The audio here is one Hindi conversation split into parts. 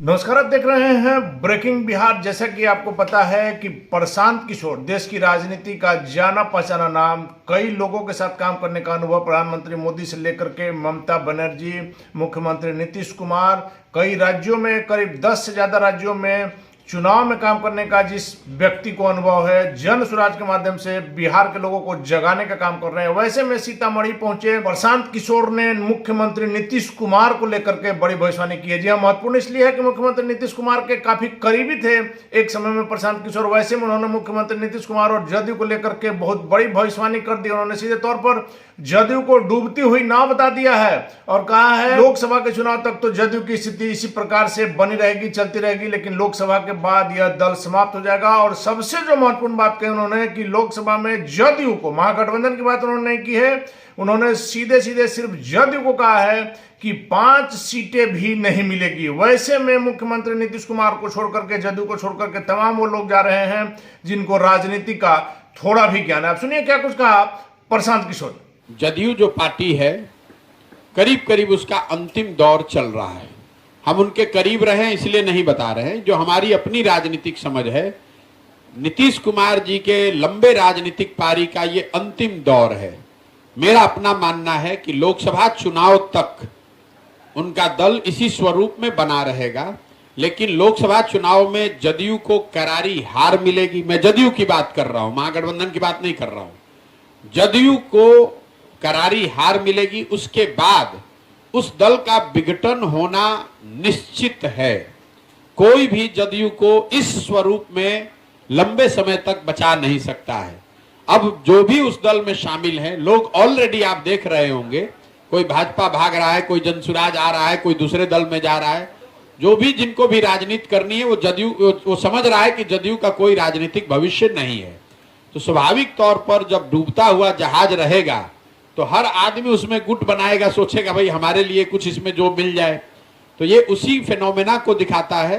नमस्कार, आप देख रहे हैं ब्रेकिंग बिहार। जैसा कि आपको पता है कि प्रशांत किशोर देश की राजनीति का जाना पहचाना नाम, कई लोगों के साथ काम करने का अनुभव, प्रधानमंत्री मोदी से लेकर के ममता बनर्जी, मुख्यमंत्री नीतीश कुमार, कई राज्यों में, करीब 10 से ज्यादा राज्यों में चुनाव में काम करने का जिस व्यक्ति को अनुभव है, जन स्वराज के माध्यम से बिहार के लोगों को जगाने का काम कर रहे हैं। वैसे में सीतामढ़ी पहुंचे प्रशांत किशोर ने मुख्यमंत्री नीतीश कुमार को लेकर के बड़ी भविष्यवाणी की है। जी हाँ, महत्वपूर्ण इसलिए है कि मुख्यमंत्री नीतीश कुमार के काफी करीबी थे एक समय में प्रशांत किशोर। वैसे में उन्होंने मुख्यमंत्री नीतीश कुमार और जदयू को लेकर के बहुत बड़ी भविष्यवाणी कर दी। उन्होंने सीधे तौर पर जदयू को डूबती हुई नाव बता दिया है और कहा है लोकसभा के चुनाव तक तो जदयू की स्थिति इसी प्रकार से बनी रहेगी, चलती रहेगी, लेकिन लोकसभा के बाद यह दल समाप्त हो जाएगा। और सबसे जो महत्वपूर्ण बात कही उन्होंने कि लोकसभा में जदयू को, महागठबंधन की बात उन्होंने नहीं की है, उन्होंने सीधे सीधे सिर्फ जदयू को कहा है कि 5 सीटें भी नहीं मिलेगी। वैसे में मुख्यमंत्री नीतीश कुमार को छोड़कर के, जदयू को छोड़कर के तमाम वो लोग जा रहे हैं जिनको राजनीति का थोड़ा भी ज्ञान है। आप सुनिए क्या कुछ कहा प्रशांत किशोर। जदयू जो पार्टी है, करीब करीब उसका अंतिम दौर चल रहा है। हम उनके करीब रहे इसलिए नहीं बता रहे हैं, जो हमारी अपनी राजनीतिक समझ है, नीतीश कुमार जी के लंबे राजनीतिक पारी का ये अंतिम दौर है। मेरा अपना मानना है कि लोकसभा चुनाव तक उनका दल इसी स्वरूप में बना रहेगा, लेकिन लोकसभा चुनाव में जदयू को करारी हार मिलेगी। मैं जदयू की बात कर रहा हूं, महागठबंधन की बात नहीं कर रहा हूं। जदयू को करारी हार मिलेगी, उसके बाद उस दल का विघटन होना निश्चित है। कोई भी जदयू को इस स्वरूप में लंबे समय तक बचा नहीं सकता है। अब जो भी उस दल में शामिल हैं, लोग ऑलरेडी आप देख रहे होंगे, कोई भाजपा भाग रहा है, कोई जनसुराज आ रहा है, कोई दूसरे दल में जा रहा है। जो भी जिनको भी राजनीति करनी है, वो जदयू, वो समझ रहा है कि जदयू का कोई राजनीतिक भविष्य नहीं है। तो स्वाभाविक तौर पर जब डूबता हुआ जहाज रहेगा तो हर आदमी उसमें गुट बनाएगा, सोचेगा भाई हमारे लिए कुछ इसमें जो मिल जाए। तो ये उसी फिनोमेना को दिखाता है।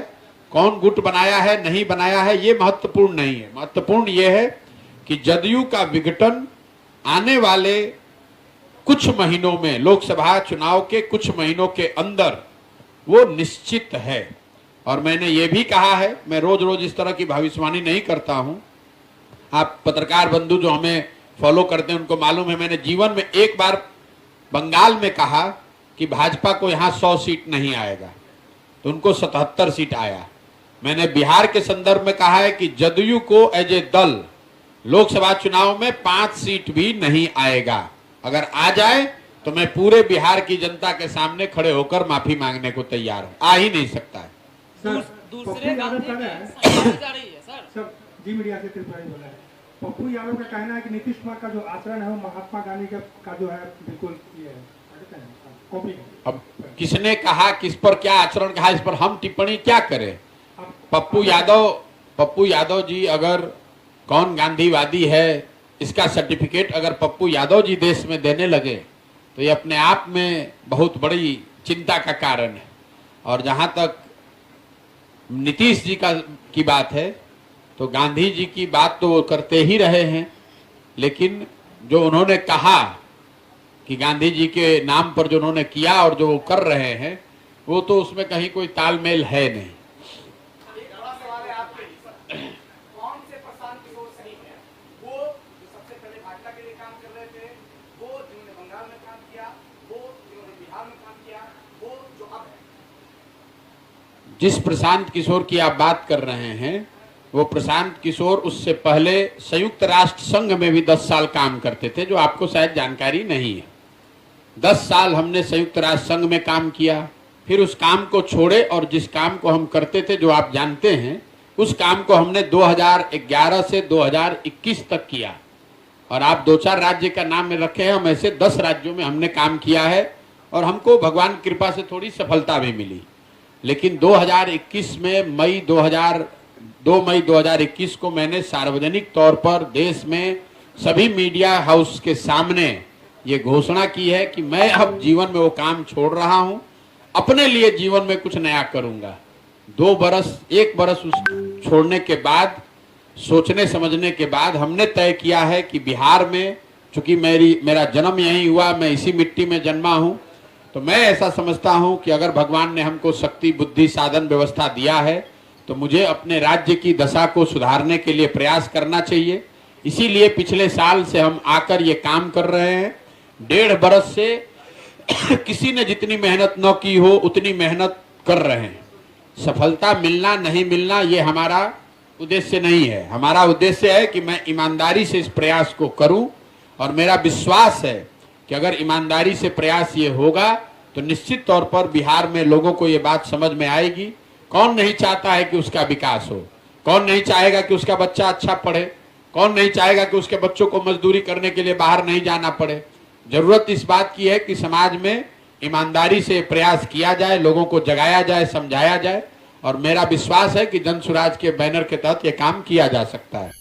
कौन गुट बनाया है, नहीं बनाया है, ये महत्वपूर्ण नहीं है। महत्वपूर्ण ये है कि जदयू का विघटन आने वाले कुछ महीनों में, लोकसभा चुनाव के कुछ महीनों के अंदर वो निश्चित है। और मैंने ये भी कहा है, मैं रोज रोज इस तरह की भविष्यवाणी नहीं करता हूं। आप पत्रकार बंधु जो हमें फॉलो करते हैं उनको मालूम है, मैंने जीवन में एक बार बंगाल में कहा कि भाजपा को यहां 100 सीट नहीं आएगा, तो उनको 77 सीट आया। मैंने बिहार के संदर्भ में कहा है कि जदयू को एज ए दल लोकसभा चुनाव में 5 सीट भी नहीं आएगा। अगर आ जाए तो मैं पूरे बिहार की जनता के सामने खड़े होकर माफी मांगने को तैयार हूं। आ ही नहीं सकता है। दूसरे जा रही है सर जी मीडिया से बोला है। पप्पू यादव का कहना है कि नीतीश कुमार का जो आचरण है वो महात्मा गांधी का जो है बिल्कुल ये है कॉपी है। अब किसने कहा, किस पर क्या आचरण कहा, इस पर हम टिप्पणी क्या करें। पप्पू यादव जी अगर कौन गांधीवादी है, इसका सर्टिफिकेट अगर पप्पू यादव जी देश में देने लगे तो ये अपने आप में बहुत बड़ी चिंता का कारण है। और जहां तक नीतीश जी की बात है, तो गांधी जी की बात तो वो करते ही रहे हैं, लेकिन जो उन्होंने कहा कि गांधी जी के नाम पर जो उन्होंने किया और जो वो कर रहे हैं, वो तो उसमें कहीं कोई तालमेल है नहीं। एक बड़ा सवाल है आपके लिए, कौन से प्रशांत किशोर सही है? वो जो सबसे पहले भाजपा के लिए काम कर रहे थे, वो जिन्होंने बंगाल में काम किया, वो जिन्होंने बिहार में काम किया, वो जो अब है? जिस प्रशांत किशोर की आप बात कर रहे हैं, वो प्रशांत किशोर उससे पहले संयुक्त राष्ट्र संघ में भी 10 साल काम करते थे, जो आपको शायद जानकारी नहीं है। 10 साल हमने संयुक्त राष्ट्र संघ में काम किया, फिर उस काम को छोड़े और जिस काम को हम करते थे, जो आप जानते हैं, उस काम को हमने 2011 से 2021 तक किया। और आप 2-4 राज्य का नाम में रखे हैं, हम ऐसे 10 राज्यों में हमने काम किया है और हमको भगवान की कृपा से थोड़ी सफलता भी मिली। लेकिन 2021 में दो मई 2021 को मैंने सार्वजनिक तौर पर देश में सभी मीडिया हाउस के सामने ये घोषणा की है कि मैं अब जीवन में वो काम छोड़ रहा हूं, अपने लिए जीवन में कुछ नया करूंगा। 1 बरस उस छोड़ने के बाद, सोचने समझने के बाद हमने तय किया है कि बिहार में, चूंकि मेरा जन्म यहीं हुआ, मैं इसी मिट्टी में जन्मा हूं, तो मैं ऐसा समझता हूं कि अगर भगवान ने हमको शक्ति, बुद्धि, साधन, व्यवस्था दिया है तो मुझे अपने राज्य की दशा को सुधारने के लिए प्रयास करना चाहिए। इसीलिए पिछले साल से हम आकर ये काम कर रहे हैं। 1.5 बरस से किसी ने जितनी मेहनत न की हो उतनी मेहनत कर रहे हैं। सफलता मिलना नहीं मिलना ये हमारा उद्देश्य नहीं है। हमारा उद्देश्य है कि मैं ईमानदारी से इस प्रयास को करूं, और मेरा विश्वास है कि अगर ईमानदारी से प्रयास ये होगा तो निश्चित तौर पर बिहार में लोगों को ये बात समझ में आएगी। कौन नहीं चाहता है कि उसका विकास हो? कौन नहीं चाहेगा कि उसका बच्चा अच्छा पढ़े? कौन नहीं चाहेगा कि उसके बच्चों को मजदूरी करने के लिए बाहर नहीं जाना पड़े? जरूरत इस बात की है कि समाज में ईमानदारी से प्रयास किया जाए, लोगों को जगाया जाए, समझाया जाए, और मेरा विश्वास है कि जन सुराज के बैनर के तहत ये काम किया जा सकता है।